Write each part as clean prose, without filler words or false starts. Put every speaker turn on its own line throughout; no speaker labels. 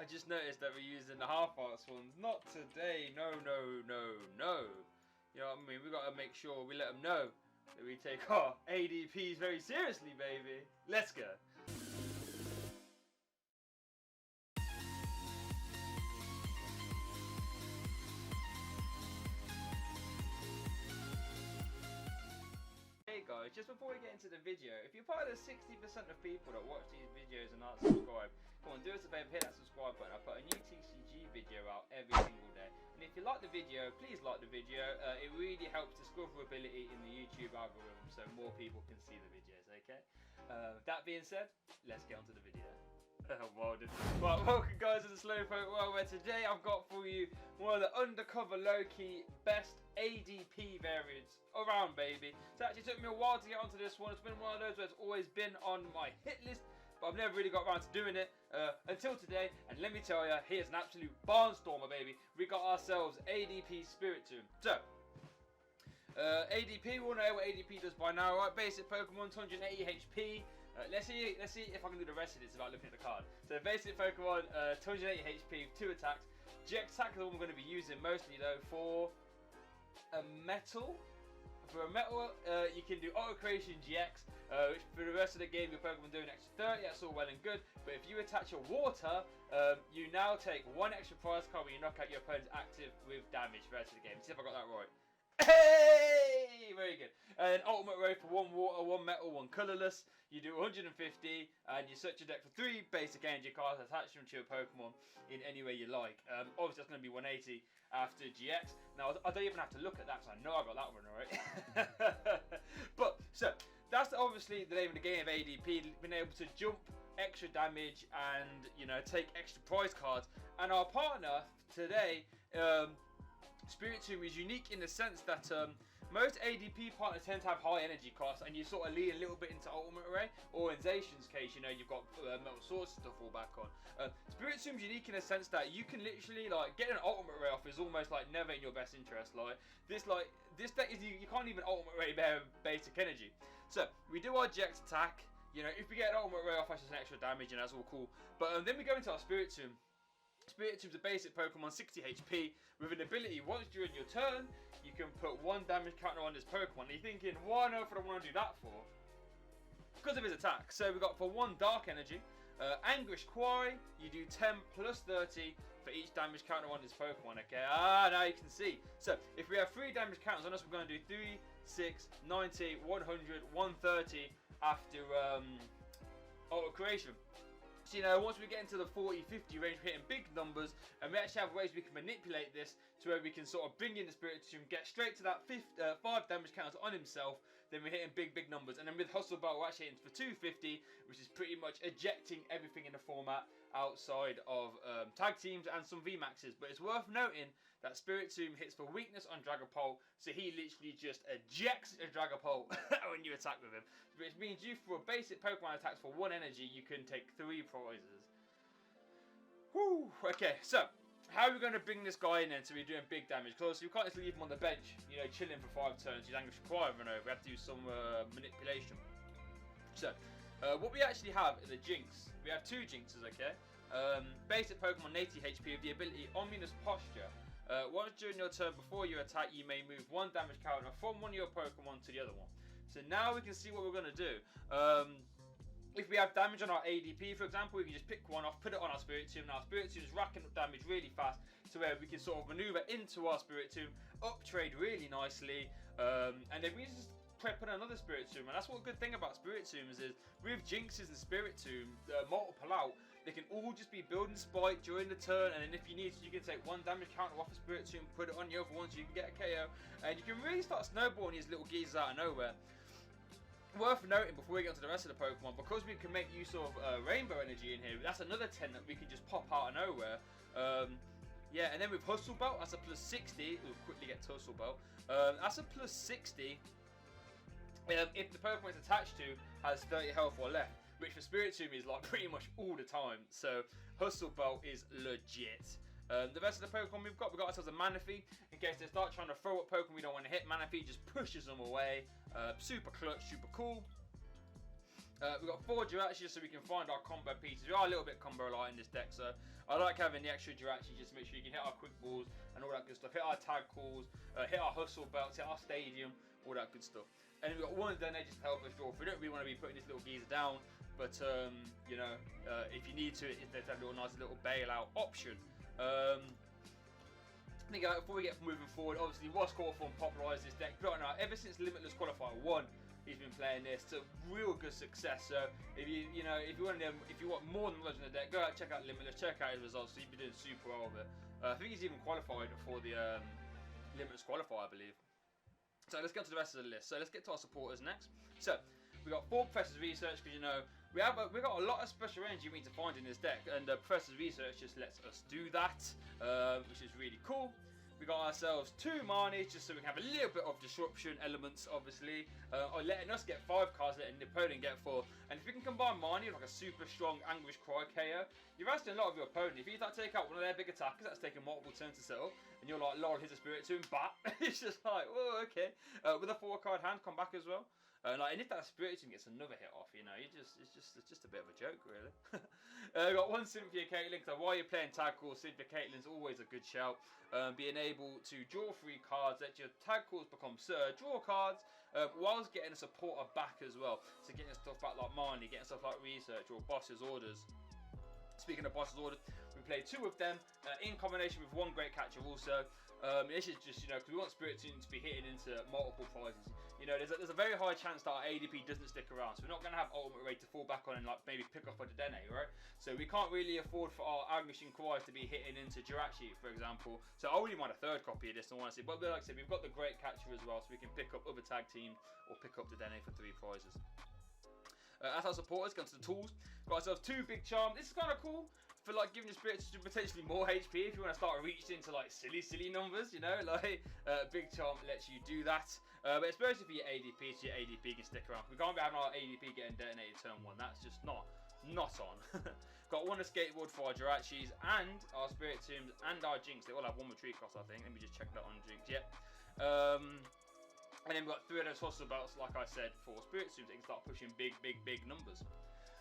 I just noticed that we're using the half-arts ones. Not today. No, no, no, no. You know what I mean? We got to make sure we let them know that we take our ADPs very seriously, baby. Let's go. Hey guys, just before we get into the video, if you're part of the 60% of people that watch these videos and aren't subscribed, come on, do us a favour, hit that subscribe button. I put a new TCG video out every single day. And if you like the video, please like the video. It really helps discoverability in the YouTube algorithm so more people can see the videos, okay? That being said, let's get on to the video. Well done. Right, welcome guys to the Slowpoke World, where today I've got for you one of the undercover low-key best ADP variants around, baby. So it actually took me a while to get onto this one. It's been one of those where it's always been on my hit list, but I've never really got around to doing it until today. And let me tell you, here's an absolute barnstormer, baby. We got ourselves ADP Spiritomb. So ADP, we all know what ADP does by now, right? Basic Pokemon, 280 HP. Let's see if I can do the rest of this without looking at the card. So basic Pokemon, 280 HP, 2 attacks. GX attack is the one we're going to be using mostly though for a metal. For a metal, you can do Auto Creation GX, which for the rest of the game your Pokemon do an extra 30, that's all well and good. But if you attach your water, you now take 1 extra prize card when you knock out your opponent's active with damage for the rest of the game. See if I got that right. Hey! Very good. And ultimate row for 1 water, 1 metal, 1 colourless. You do 150 and you search your deck for 3 basic energy cards, attach them to your Pokemon in any way you like. Obviously that's going to be 180 after GX. Now I don't even have to look at that because I know I got that one right. But so that's obviously the name of the game of ADP, being able to jump extra damage and, you know, take extra prize cards. And our partner today, Spiritomb, is unique in the sense that most ADP partners tend to have high energy costs, and you sort of lean a little bit into Ultimate Array, or in Zacian's case, you know, you've got Metal Swords to fall back on. Spiritomb's unique in the sense that you can literally, like, getting an Ultimate Array off is almost like never in your best interest. Like this deck is, you can't even Ultimate Array bare basic energy. So we do our GX attack. You know, if we get an Ultimate Array off, that's just an extra damage, and that's all cool. But then we go into our Spiritomb. Spiritomb's a basic Pokemon, 60 HP, with an ability, once during your turn, you can put 1 damage counter on this Pokemon. And you're thinking, why on earth would I want to do that for? Because of his attack. So we got for 1 Dark Energy, Anguish Quarry, you do 10 plus 30 for each damage counter on this Pokemon, okay? Now you can see. So if we have 3 damage counters on us, we're going to do 3, 6, 90, 100, 130 after Auto Creation. So, you know, once we get into the 40-50 range, we're hitting big numbers, and we actually have ways we can manipulate this to where we can sort of bring in the Spiritomb, get straight to that 5 damage counters on himself, then we're hitting big numbers. And then with Hustle Belt, we're actually hitting for 250, which is pretty much ejecting everything in the format outside of tag teams and some VMAXs. But it's worth noting that Spiritomb hits for weakness on Dragapult, so he literally just ejects a Dragapult when you attack with him. Which means you, for a basic Pokemon attacks for 1 energy, you can take 3 prizes. Whew, okay, so how are we going to bring this guy in then so we're doing big damage? Because we can't just leave him on the bench, you know, chilling for 5 turns. He's Anguish Quarry run over. We have to do some manipulation. So, what we actually have is a Jynx. We have 2 Jynxes, okay? Basic Pokemon, 80 HP with the ability Ominous Posture. Once during your turn before you attack, you may move 1 damage counter from one of your Pokemon to the other one. So now we can see what we're going to do. If we have damage on our ADP, for example, we can just pick one off, put it on our Spiritomb. Now, Spiritomb is racking up damage really fast, to where we can sort of maneuver into our Spiritomb, up trade really nicely, and then we just prep on another Spiritomb. And that's what a good thing about Spiritombs is, with Jynxes and Spiritomb, multiple out, they can all just be building spike during the turn, and then if you need to, you can take 1 damage counter off a Spiritomb, put it on the other one so you can get a KO, and you can really start snowballing these little geezers out of nowhere. Worth noting before we get on to the rest of the Pokemon, because we can make use of Rainbow Energy in here, that's another 10 that we can just pop out of nowhere. Yeah, and then with Hustle Belt, that's a plus 60. We'll quickly get to Hustle Belt. That's a plus 60 if the Pokemon it's attached to has 30 health or left, which for Spiritomb is like pretty much all the time. So Hustle Belt is legit. The rest of the Pokemon we've got ourselves a Manaphy. In case they start trying to throw at Pokemon we don't want to hit, Manaphy just pushes them away. Super clutch, super cool. We've got 4 Jirachi so we can find our combo pieces. We are a little bit combo light in this deck, so I like having the extra Jirachi just to make sure you can hit our quick balls and all that good stuff. Hit our tag calls, hit our hustle belts, hit our stadium, all that good stuff. And then we've got one Dedenne just to help us draw. We don't really want to be putting this little geezer down, but you know, if you need to, there's a little nice little bailout option. I think before we get moving forward, obviously what's called for and popularised this deck. Right now, ever since Limitless Qualifier 1, he's been playing this to real good success. So if you want more than Legend of the deck, go out, check out Limitless, check out his results. So he's been doing super well with it. I think he's even qualified for the Limitless Qualifier, I believe. So let's get to the rest of the list. So let's get to our supporters next. So we got 4 Professor's Research, because you know we got a lot of special energy we need to find in this deck, and Professor's Research just lets us do that, which is really cool. We got ourselves 2 Marnie, just so we can have a little bit of disruption elements, obviously, or letting us get 5 cards, letting the opponent get 4. And if we can combine Marnie with like a super strong Anguish Cry KO, you're asking a lot of your opponent. If you like take out one of their big attackers that's taking multiple turns to set up, and you're like, lol, here's a Spiritomb, bat. It's just like, oh, okay. With a 4-card hand, come back as well. And if that Spiritomb gets another hit off, you know, it's just a bit of a joke, really. We got 1 Cynthia Caitlin. So while you're playing tag calls, Cynthia Caitlin's always a good shout. Being able to draw 3 cards, let your tag calls become draw cards, whilst getting a supporter back as well. So getting stuff back like Marnie, getting stuff like Research or Boss's Orders. Speaking of Boss's Orders, we play 2 of them in combination with 1 Great Catcher also. This is just, you know, because we want Spiritomb to be hitting into multiple prizes. You know, there's a very high chance that our ADP doesn't stick around, so we're not going to have Ultimate Raid to fall back on and like maybe pick up a Dedenne, right? So we can't really afford for our Anguish and Cries to be hitting into Jirachi, for example. So I really want a 3rd copy of this, I want to see. But like I said, we've got the Great Catcher as well, so we can pick up other tag teams or pick up Dedenne for 3 prizes. As our supporters, go to the tools. Got ourselves 2 Big Charm. This is kind of cool for like giving the spirits potentially more HP if you want to start reaching into like silly numbers, you know, like Big Charm lets you do that. But especially for your ADP, so your ADP can stick around. We can't be having our ADP getting detonated turn 1. That's just not on. Got 1 Escape Board for our Jirachis and our Spiritombs and our Jynx. They all have 1 retreat cost, I think. Let me just check that on Jynx. Yep. And then we've got 3 of those Hustle Belts, like I said, for Spiritombs. They can start pushing big numbers.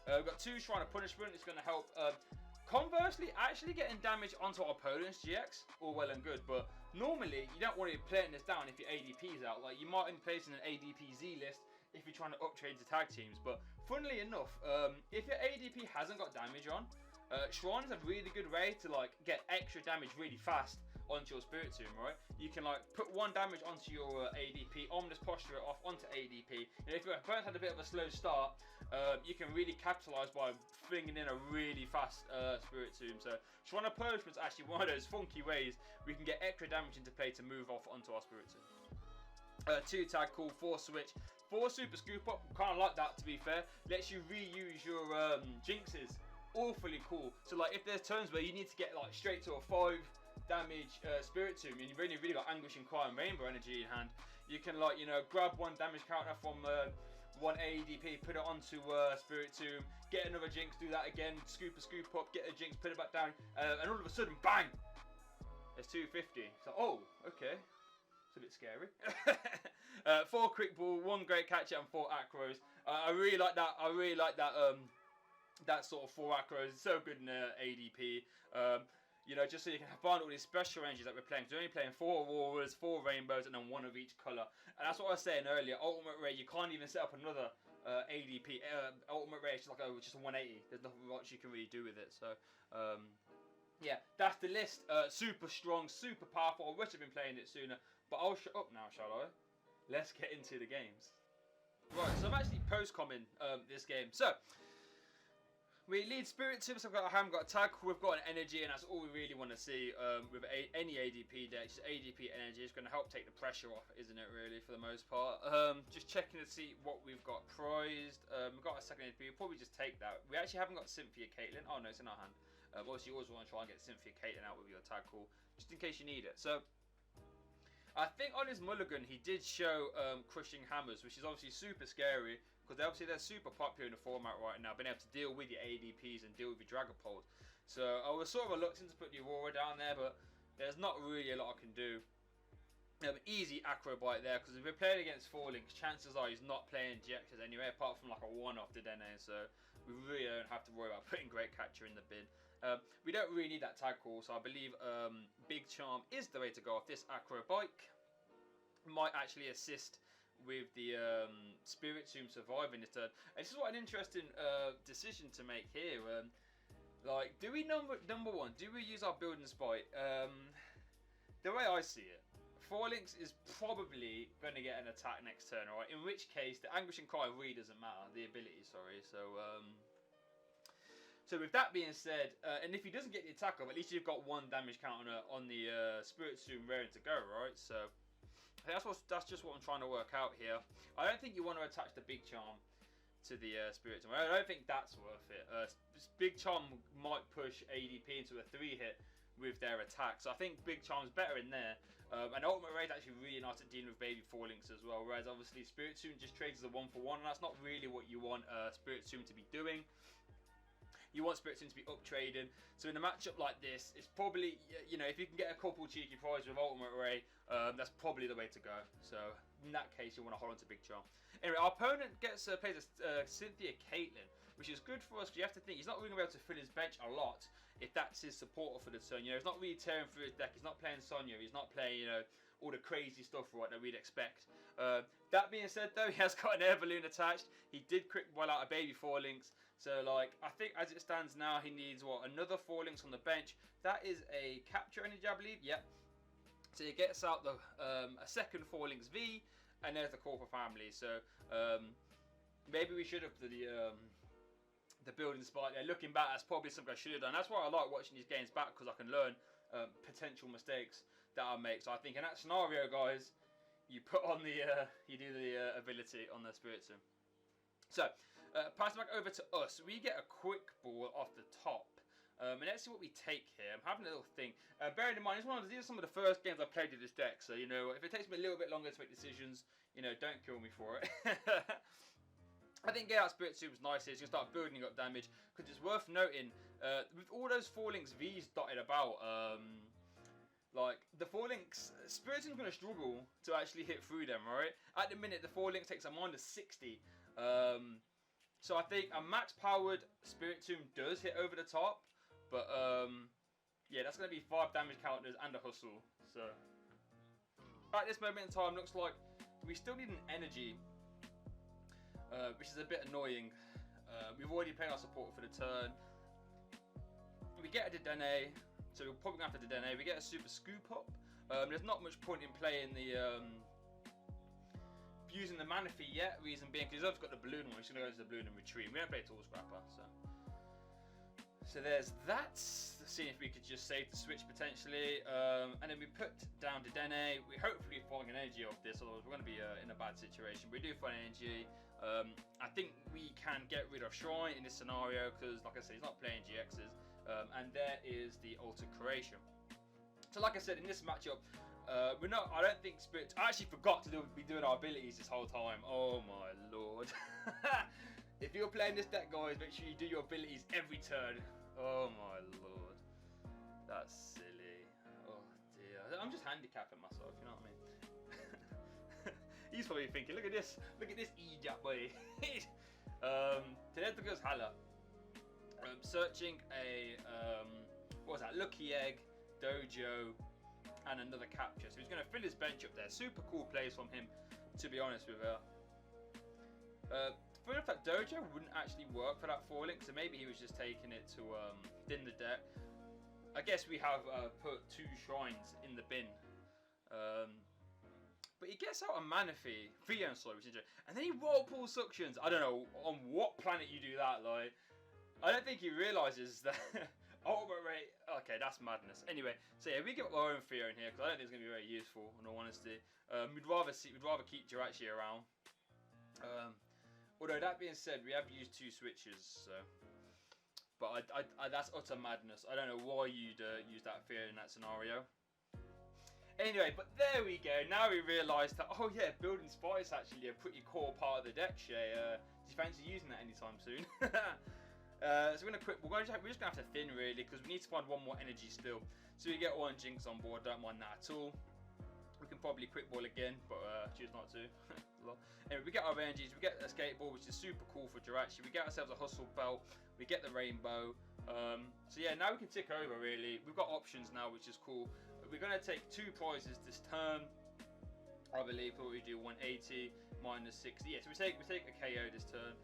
We've got 2 Shrine of Punishment. It's going to help. Conversely, actually getting damage onto our opponent's GX, all well and good, but normally you don't want to be playing this down if your ADP's out. Like, you might be placing an ADPZ list if you're trying to uptrade to tag teams, but funnily enough, if your ADP hasn't got damage on, Shrine is a really good way to like get extra damage really fast onto your Spiritomb, right? You can like put 1 damage onto your ADP, Omnis Posture it off onto ADP. And if your opponent had a bit of a slow start, you can really capitalise by flinging in a really fast Spiritomb. So Shrine of Punishment is actually one of those funky ways we can get extra damage into play to move off onto our Spiritomb. 2 Tag Call, 4 Switch, 4 Super Scoop Up. Kind of like that, to be fair. Lets you reuse your Jynxes. Awfully cool. So like if there's turns where you need to get like straight to a 5 damage Spiritomb and you've only really got Anguish and Cry and Rainbow Energy in hand, you can like, you know, grab 1 damage counter from 1 ADP, put it onto Spiritomb, get another Jynx, do that again, scoop up, get a Jynx, put it back down, and all of a sudden, bang! It's 250. So, oh, okay. It's a bit scary. 4 Quick Ball, 1 Great Catcher, and 4 Acros. I really like that. I really like that. That sort of 4 Acros. It's so good in ADP. You know, just so you can find all these special ranges that we're playing. So we're only playing 4 Auroras, 4 Rainbows, and then 1 of each colour. And that's what I was saying earlier. Ultimate Ray, you can't even set up another ADP. Ultimate Ray is like just a 180. There's nothing much you can really do with it. So, yeah, that's the list. Super strong, super powerful. I wish I'd been playing it sooner. But I'll shut up now, shall I? Let's get into the games. Right, so I'm actually post-comming this game. So, we lead Spiritomb, so I haven't got a tag, we've got an energy, and that's all we really want to see with any ADP deck. Just ADP energy is going to help take the pressure off, isn't it, really, for the most part. Just checking to see what we've got prized. We've got a second ADP, we'll probably just take that. We actually haven't got Cynthia Caitlin. Oh no, it's in our hand. Obviously, you always want to try and get Cynthia Caitlin out with your tag call, just in case you need it. So, I think on his mulligan, he did show Crushing Hammers, which is obviously super scary, because they're super popular in the format right now, being able to deal with your ADPs and deal with your Dragapult. So I was sort of reluctant to put the Aurora down there, but there's not really a lot I can do. Easy Acro Bike there, because if we're playing against Phalanx, chances are he's not playing GXs anyway, apart from like a one-off Dedenne, so we really don't have to worry about putting Great Catcher in the bin. We don't really need that tag call, so I believe Big Charm is the way to go off this Acro Bike. Might actually assist with the Spiritomb surviving this turn. And this is what an interesting decision to make here. Like, do we number one? Do we use our building spite? The way I see it, Phalanx is probably going to get an attack next turn, alright? In which case, the Anguishing Cry really doesn't matter. The ability, sorry. So with that being said, and if he doesn't get the attack off, at least you've got one damage counter on the Spiritomb ready to go, right? So that's just what I'm trying to work out here. I don't think you want to attach the Big Charm to the Spiritomb. I don't think that's worth it. Big Charm might push ADP into a 3-hit with their attack, so I think Big Charm's better in there. And Ultimate Raid is actually really nice at dealing with baby Phalanx as well, whereas obviously Spiritomb just trades as a 1-for-1, and that's not really what you want Spiritomb to be doing. You want Spiritomb to be up trading. So in a matchup like this, it's probably, you know, if you can get a couple cheeky prizes with Ultimate Ray, that's probably the way to go. So in that case, you want to hold on to Big Charm. Anyway, our opponent plays a Cynthia Caitlin, which is good for us because you have to think he's not really going to be able to fill his bench a lot if that's his supporter for the turn. You know, he's not really tearing through his deck. He's not playing Sonya. He's not playing, you know, all the crazy stuff right that we'd expect. That being said, though, he has got an air balloon attached. He did quick well out a baby Phalanx. So, like, I think as it stands now, he needs, what, another Phalanx on the bench. That is a capture energy, I believe. Yep. So he gets out the a second Phalanx V, and there's the KOKO family. So maybe we should have the building spot there. Looking back, that's probably something I should have done. That's why I like watching these games back, because I can learn potential mistakes that I make. So I think in that scenario, guys, you put on the you do the ability on the Spiritomb. So pass back over to us. We get a quick ball off the top. And let's see what we take here. I'm having a little think. Bearing in mind, these are some of the first games I've played with this deck. So, you know, if it takes me a little bit longer to make decisions, you know, don't kill me for it. I think get out Spiritomb's nice here. It's going to start building up damage. Because it's worth noting, with all those Phalanx Vs dotted about, like, the Phalanx, Spiritomb's going to struggle to actually hit through them, right? At the minute, the Phalanx takes a -60. So I think a max-powered Spiritomb does hit over the top. But, yeah, that's going to be 5 damage counters and a hustle. So, at this moment in time, looks like we still need an energy, which is a bit annoying. We've already played our support for the turn. We get a Dedenne, so we're probably going to have to Dedenne. We get a Super Scoop Up. There's not much point in playing the using the Manaphy yet. Reason being, because he's also got the balloon one. We're just going to go to the balloon and retreat. We don't play Tool Scrapper, so there's that. Let's see if we could just save the switch potentially. And then we put down Dedenne. We hopefully find an energy off this, otherwise we're going to be in a bad situation. But we do find energy. I think we can get rid of Shrine in this scenario because, like I said, he's not playing GXs. And there is the Alter Creation. So like I said, in this matchup, we're not. I don't think Spirit. I actually forgot to be doing our abilities this whole time. Oh my lord! If you're playing this deck, guys, make sure you do your abilities every turn. Oh my lord, that's silly. Oh dear, I'm just handicapping myself. You know what I mean? He's probably thinking, look at this idiot boy. Tedesco's Hala. Searching a what was that? Lucky Egg, Dojo, and another capture. So he's going to fill his bench up there. Super cool plays from him, to be honest with her. Funny enough, that Dojo wouldn't actually work for that Phalanx, so maybe he was just taking it to thin the deck. I guess we have put 2 shrines in the bin. But he gets out a Manaphy, Phione, sorry, which is interesting. And then he whirlpool suctions. I don't know on what planet you do that, like. I don't think he realises that. Ultimate rate. Okay, that's madness. Anyway, so yeah, we get our own Phione here because I don't think it's gonna be very useful, in all honesty. We'd rather keep Jirachi around. Although that being said, we have used 2 switches, so. But that's utter madness. I don't know why you'd use that fear in that scenario. Anyway, but there we go. Now we realise that, oh yeah, building spy is actually a pretty core part of the deck, Shay. Do you fancy using that anytime soon? So we're just gonna have to thin really, because we need to find 1 more energy still. So we get 1 Jynx on board. Don't mind that at all. We can probably quick ball again, but choose not to. Anyway, we get our energies, we get a skateboard, which is super cool for Jirachi. We get ourselves a Hustle Belt, we get the rainbow. So yeah, now we can tick over really. We've got options now, which is cool. We're going to take 2 prizes this turn. I believe what we do, 180 minus 60. Yeah, so we take a KO this turn.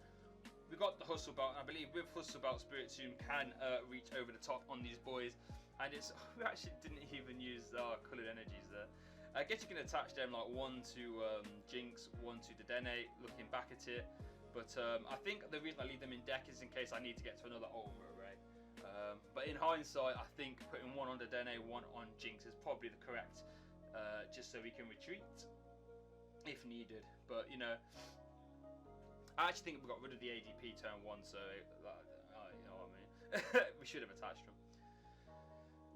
We got the Hustle Belt, and I believe with Hustle Belt, Spiritomb can reach over the top on these boys. And it's, we actually didn't even use our coloured energies there. I guess you can attach them like 1 to Jynx, 1 to Dedenne, looking back at it. But I think the reason I leave them in deck is in case I need to get to another ultimate array. But in hindsight, I think putting 1 on Dedenne, 1 on Jynx is probably the correct, just so we can retreat if needed. But you know, I actually think we got rid of the ADP turn 1, so you know what I mean. We should have attached them.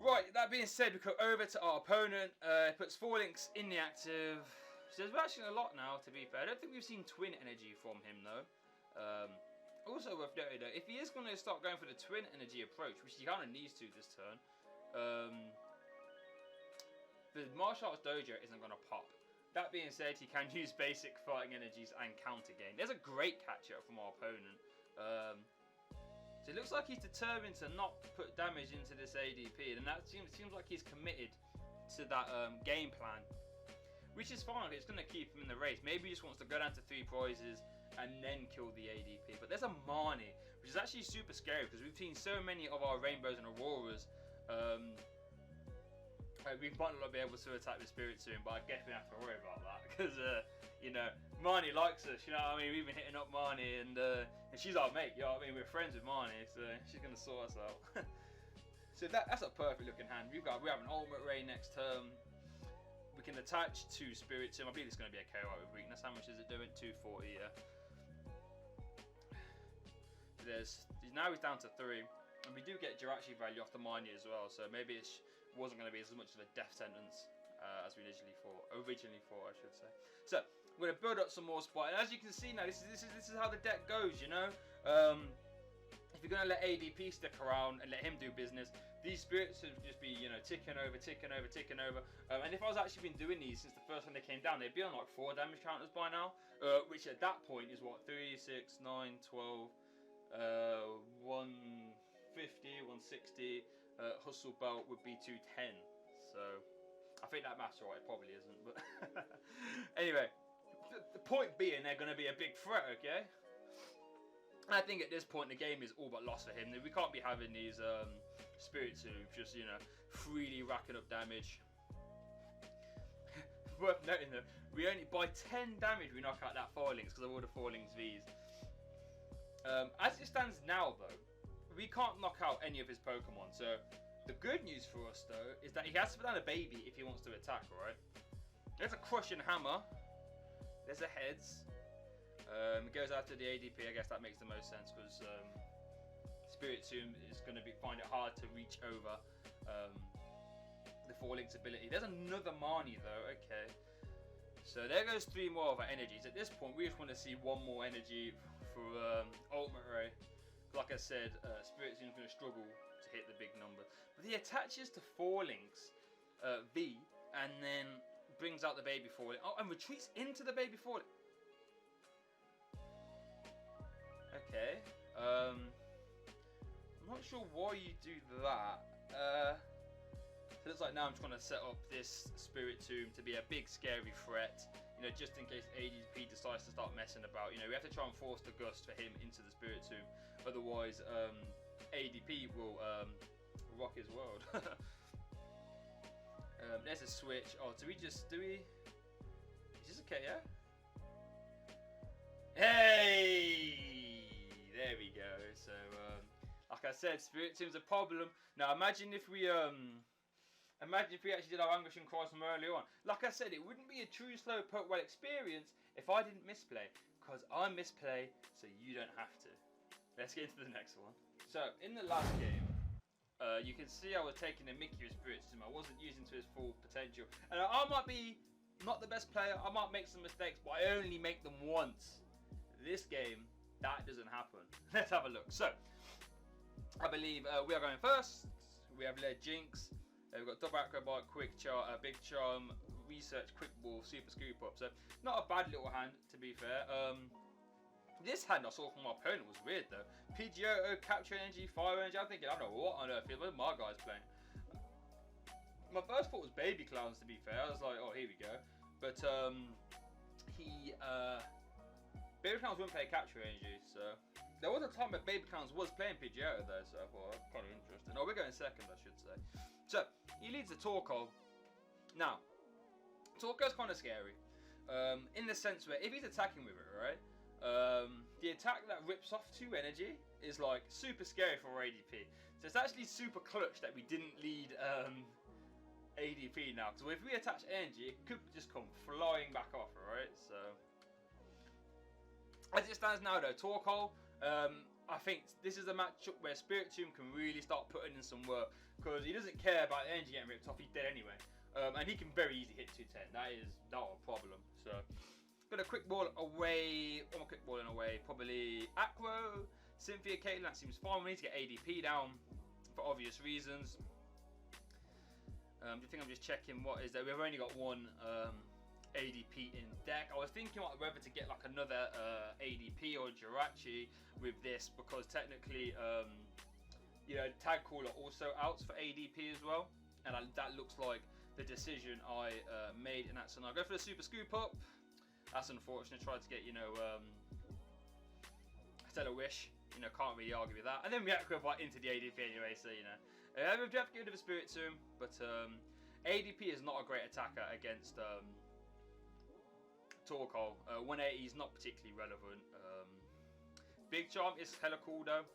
Right, that being said, we go over to our opponent. Puts 4 links in the active. So there's actually a lot now, to be fair. I don't think we've seen twin energy from him, though. Also worth noting, though, if he is going to start going for the twin energy approach, which he kind of needs to this turn, the Martial Arts Dojo isn't going to pop. That being said, he can use basic fighting energies and counter gain. There's a great catcher from our opponent. So it looks like he's determined to not put damage into this ADP, and that seems like he's committed to that game plan, which is fine. It's going to keep him in the race. Maybe he just wants to go down to 3 prizes and then kill the ADP. But there's a Marnie, which is actually super scary because we've seen so many of our rainbows and auroras. We might not be able to attack the Spiritomb, but I guess we have to worry about that because you know, Marnie likes us. You know what I mean? We've been hitting up Marnie, and she's our mate. You know what I mean? We're friends with Marnie, so she's gonna sort us out. So that's a perfect looking hand. We have an ultimate ray next turn. We can attach to Spiritomb. I believe it's gonna be a KO with weakness. How much is it doing? 240. Yeah. Now he's down to 3, and we do get Jirachi value off the Marnie as well. So maybe it wasn't going to be as much of a death sentence as we originally thought, I should say. So we're going to build up some more spot, and as you can see now, this is how the deck goes. You know, if you're going to let ADP stick around and let him do business, these spirits would just be, you know, ticking over. And if I was actually been doing these since the first time they came down, they'd be on like 4 damage counters by now, which at that point is what, 3, 6, 9, 12, 150, 160. Hustle Belt would be 210, so I think that math's right. It probably isn't, but anyway, the point being they're going to be a big threat, okay? And I think at this point the game is all but lost for him. We can't be having these Spiritomb just, you know, freely racking up damage. Worth noting though, we only by 10 damage we knock out that 4 links because of all the 4 links V's. As it stands now though, we can't knock out any of his Pokemon, so the good news for us though is that he has to put down a baby if he wants to attack, right? There's a crushing hammer, there's a heads, it goes after the ADP. I guess that makes the most sense because Spiritomb is going to find it hard to reach over the 4 links ability. There's another Marnie though, okay. So there goes 3 more of our energies. At this point we just want to see 1 more energy for Ultimate Ray. Like I said, Spiritomb's going to struggle to hit the big number. But he attaches to 4 links, V, and then brings out the baby 4 link. Oh, and retreats into the baby 4 link. Okay. I'm not sure why you do that. So it looks like now I'm just going to set up this Spiritomb to be a big scary threat. You know, just in case ADP decides to start messing about. You know, we have to try and force the gust for him into the Spiritomb. Otherwise, ADP will rock his world. There's a switch. Oh, is this okay, yeah? Hey! There we go. So, like I said, Spiritomb's a problem. Now, imagine if we actually did our Anguishing Cries from earlier on. Like I said, it wouldn't be a true slow Pokewell experience if I didn't misplay. Because I misplay, so you don't have to. Let's get into the next one. So, in the last game, you can see I was taking a mickey with Spiritomb. I wasn't using to his full potential. And I might be not the best player. I might make some mistakes, but I only make them once. This game, that doesn't happen. Let's have a look. So, I believe we are going first. We have led Jynx. We've got double Acro Bike, Big Charm, Research Quick Ball Super Scoop Up. So not a bad little hand, to be fair. This hand I saw from my opponent was weird though. PTCGO, Capture Energy, Fire Energy. I'm thinking, I don't know what on earth my guy's playing. My first thought was Baby Clowns, to be fair. I was like, oh, here we go. But Baby Clowns wouldn't play Capture Energy, so there was a time where Baby Clowns was playing PTCGO though, so I thought that's kind of interesting. Oh, we're going second, I should say. So he leads the Torkoal. Now, Torkoal's kind of scary, in the sense where if he's attacking with it, right? The attack that rips off 2 energy is like super scary for ADP. So it's actually super clutch that we didn't lead ADP now. So if we attach energy, it could just come flying back off, alright? So as it stands now though, Torkoal, I think this is a matchup where Spiritomb can really start putting in some work, because he doesn't care about the energy getting ripped off, he's dead anyway. And he can very easily hit 210, that is not a problem. So got a quick ball away, one more quick ball in away, probably Acro, Cynthia Caitlin, that seems fine. We need to get ADP down for obvious reasons. I think I'm just checking what is there. We've only got one ADP in deck. I was thinking like whether to get like another ADP or Jirachi with this, because technically, you know, Tag Call are also outs for ADP as well, and that looks like the decision I made in that scenario. Go for the Super Scoop Up. That's unfortunate. Tried to get, you know, instead of Wish, you know, can't really argue with that. And then we Acro Bike into the ADP anyway, so you know. We have to get rid of a Spiritomb, but ADP is not a great attacker against Torkoal. 180 is not particularly relevant. Big Charm is hella cool though,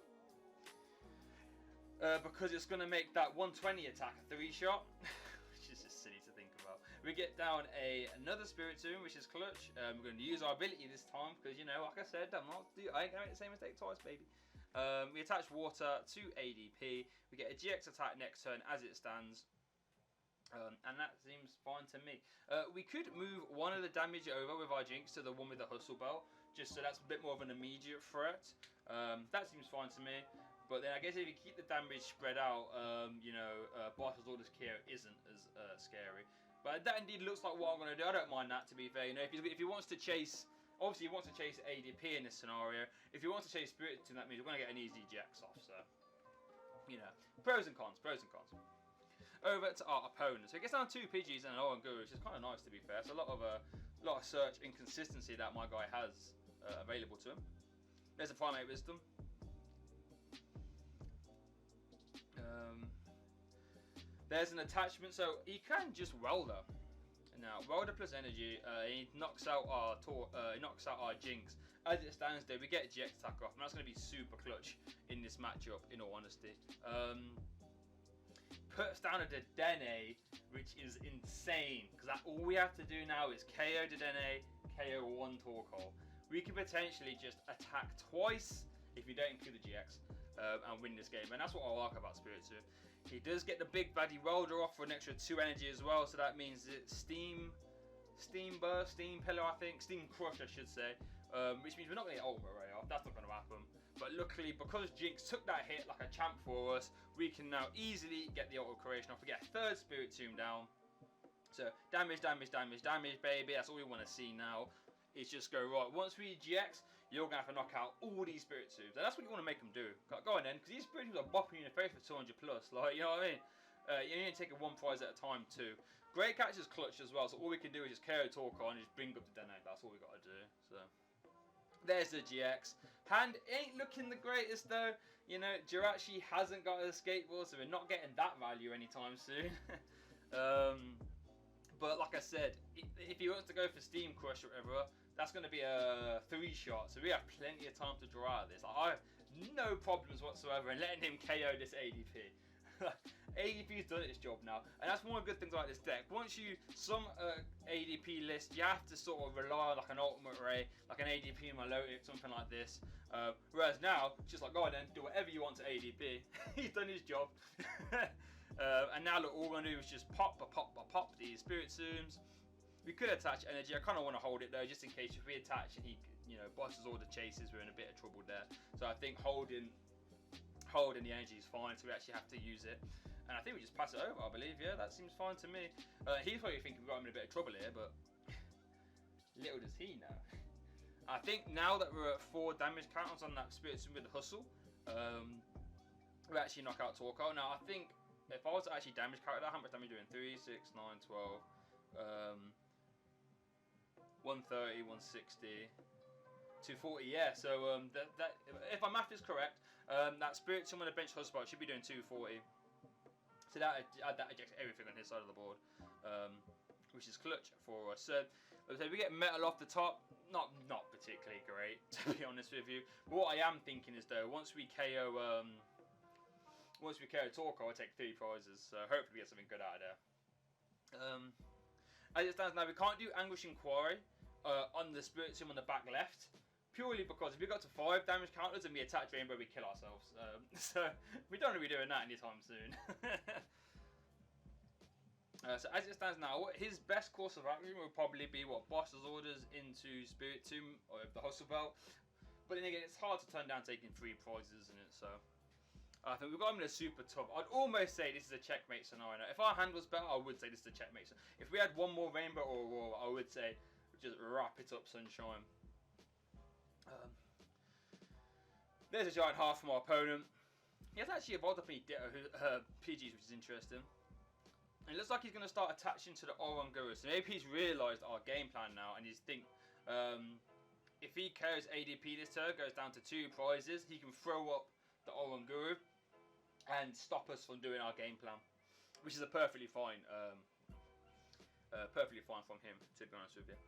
because it's going to make that 120 attack a 3-shot, which is just silly to think about. We get down another Spiritomb, which is clutch. We're going to use our ability this time, because you know, like I said, I ain't going to make the same mistake twice, baby. We attach water to ADP. We get a GX attack next turn as it stands. And that seems fine to me. We could move one of the damage over with our Jynx to the one with the Hustle Belt, just so that's a bit more of an immediate threat. That seems fine to me. But then I guess if you keep the damage spread out, you know, Boss's Orders Care isn't as scary. But that indeed looks like what I'm going to do. I don't mind that, to be fair. You know, if he wants to chase, obviously he wants to chase ADP in this scenario. If he wants to chase Spiritomb, that means we're going to get an easy GX off. So, you know, pros and cons, pros and cons. Over to our opponent. So it gets down 2 Pidgeys and an Oran Guru, which is kind of nice, to be fair. So a lot of search and consistency that my guy has available to him. There's a Primate Wisdom. There's an attachment, so he can just Welder. Now, Welder plus energy, he knocks out our Jynx. As it stands there, we get GX attack off, and that's going to be super clutch in this matchup, in all honesty. Puts down a Dedenne, which is insane, because all we have to do now is KO Dedenne, KO 1 Torkoal. We can potentially just attack twice if you don't include the GX, and win this game, and that's what I like about Spiritomb. He does get the big baddie Welder off for an extra 2 energy as well, so that means it's Steam Burst, Steam Pillar, I think, Steam Crush I should say, which means we're not going to get Ultimate Ray off. That's not going to happen. But luckily, because Jynx took that hit like a champ for us, we can now easily get the Ultimate Creation off. We get a 3rd Spiritomb down. So damage, damage, damage, damage, baby. That's all we want to see now. Is just go right. Once we GX, you're going to have to knock out all these Spiritombs. And that's what you want to make them do. Go on then, because these Spiritombs are bopping you in the face for 200 plus. Like, you know what I mean? You need to take it 1 prize at a time too. Great Catcher's clutch as well, so all we can do is just KO Torkoal and just bring up the Dedenne. That's all we got to do. So there's the GX. Hand ain't looking the greatest though. You know, Jirachi hasn't got an Escape Board, so we're not getting that value anytime soon. But like I said, if he wants to go for Steam Crush or whatever, that's going to be a 3-shot. So we have plenty of time to draw out of this. I have no problems whatsoever in letting him KO this ADP. ADP's done its job now, and that's one of the good things about this deck. Once you ADP list, you have to sort of rely on like an Ultimate Ray, like an ADP Milotic, something like this. Whereas now, it's just like, go on then, do whatever you want to ADP. He's done his job. And now look, all we're gonna do is just pop these Spiritombs. We could attach energy. I kind of want to hold it though, just in case if we attach and he, you know, bosses all the chases, we're in a bit of trouble there. So I think holding the energy is fine, so we actually have to use it. And I think we just pass it over, I believe. Yeah, that seems fine to me. He's probably thinking we've got him in a bit of trouble here, but little does he know. I think now that we're at 4 damage counters on that Spiritomb with the Hustle, we actually knock out Torkoal. Now, I think if I was to actually damage counter that, how much damage are we doing? 3, 6, 9, 12, 130, 160, 240. Yeah, so that if my math is correct, that Spiritomb on the bench Hustle Belt should be doing 240. So that ejects everything on his side of the board, which is clutch for us. So we get metal off the top, not particularly great, to be honest with you. But what I am thinking is though, once we KO Torkoal, I take 3 prizes. So hopefully we get something good out of there. As it stands now, we can't do Anguish Inquiry on the Spiritomb on the back left. Purely because if we got to 5 damage counters and we attach Rainbow, we kill ourselves. So we don't want to be doing that anytime soon. So as it stands now, his best course of action would probably be Boss's Orders into Spiritomb or the Hustle Belt. But then again, it's hard to turn down taking 3 prizes, isn't it? So I think we've got him in a super tub. I'd almost say this is a checkmate scenario. If our hand was better, I would say this is a checkmate. If we had one more Rainbow or Aurora, I would say just wrap it up, sunshine. There's a giant heart from our opponent. He has actually evolved up any Ditto PGs, which is interesting. And it looks like he's going to start attaching to the Oron Guru. So maybe he's realised our game plan now, and he's think if he carries ADP this turn, goes down to 2 prizes, he can throw up the Oron Guru and stop us from doing our game plan, which is a perfectly fine from him, to be honest with you.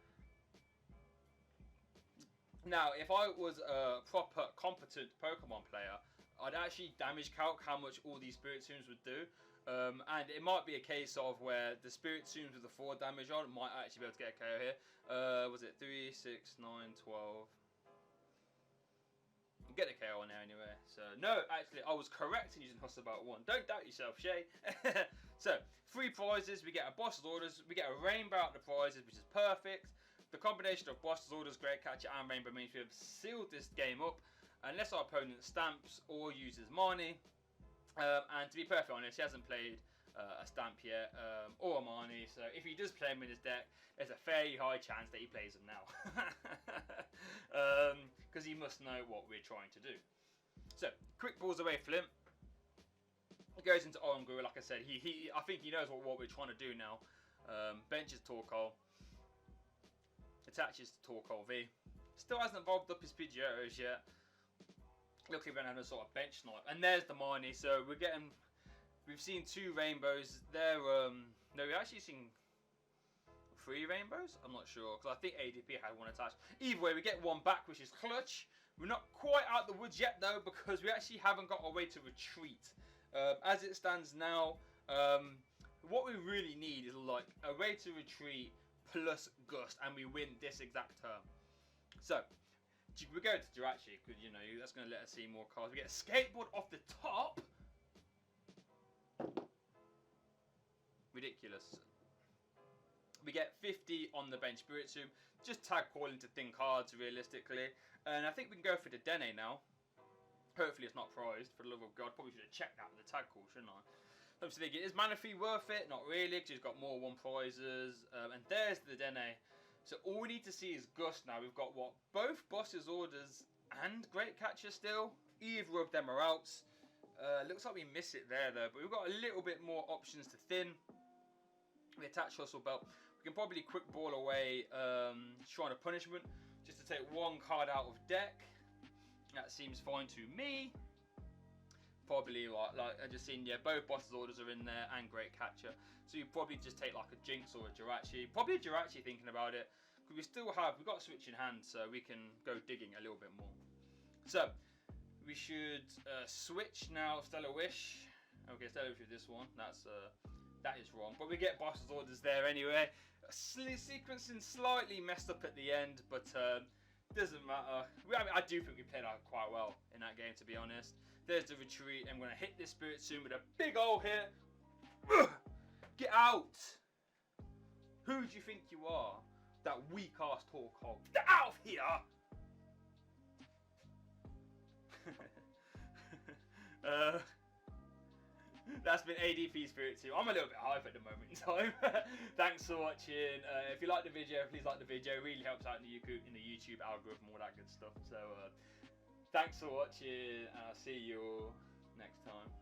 Now, if I was a proper, competent Pokemon player, I'd actually damage calc how much all these Spiritombs would do. And it might be a case of where the Spiritombs with the 4 damage on might actually be able to get a KO here. Was it 3, 6, 9, 12? Get a KO on there anyway. So, no, actually, I was correct in using Hustle Belt 1. Don't doubt yourself, Shay. So, 3 prizes. We get a Boss's Orders. We get a Rainbow out of the prizes, which is perfect. The combination of Boss's Orders, Great Catcher and Rainbow means we have sealed this game up unless our opponent stamps or uses Marnie. And to be perfectly honest, he hasn't played a stamp yet or a Marnie, so if he does play him in his deck, there's a fairly high chance that he plays them now. Because he must know what we're trying to do. So, quick balls away Flint. He goes into Oron Guru, like I said, I think he knows what we're trying to do now. Benches Torkoal. Attaches to Torkoal V. Still hasn't evolved up his Pidgeotos yet. Looks like we're having a sort of bench snipe. And there's the Marnie. So we've seen 2 rainbows. There, no, we've actually seen 3 rainbows. I'm not sure because I think ADP had 1 attached. Either way, we get 1 back, which is clutch. We're not quite out the woods yet though because we actually haven't got a way to retreat. As it stands now, what we really need is like a way to retreat plus Gust, and we win this exact turn. So we go to Jirachi because you know that's going to let us see more cards. We get a Escape Board off the top. Ridiculous. We get 50 on the bench Spiritomb. Just tag call into thin cards realistically, and I think we can go for the Dedenne now. Hopefully it's not prized. For the love of God, probably should have checked that with the tag call, shouldn't I? I'm just thinking, is Mana Fee worth it? Not really, because he's got more 1 prizes. And there's the Dedenne. So all we need to see is Gust now. We've got what? Both Boss's Orders and Great Catcher still. Either of them are out. Looks like we miss it there though. But we've got a little bit more options to thin. We attach Hustle Belt. We can probably quick ball away Shrine of Punishment. Just to take 1 card out of deck. That seems fine to me. Probably like I just seen, yeah, both Boss's Orders are in there and Great Catcher. So you probably just take like a Jynx or a Jirachi. Probably a Jirachi thinking about it. Because we've got a Switch in hand, so we can go digging a little bit more. So we should switch now Stellar Wish. Okay, Stellar Wish with this one. That is wrong. But we get Boss's Orders there anyway. Sequencing slightly messed up at the end, but doesn't matter. I mean, I do think we played out quite well in that game, to be honest. There's the retreat. I'm going to hit this Spiritomb with a big old hit. Get out! Who do you think you are? That weak-ass Torkoal. Get out of here! That's been ADP Spiritomb. I'm a little bit hype at the moment in time. Thanks for watching. If you like the video, please like the video. It really helps out in the YouTube algorithm, all that good stuff. So thanks for watching, and I'll see you all next time.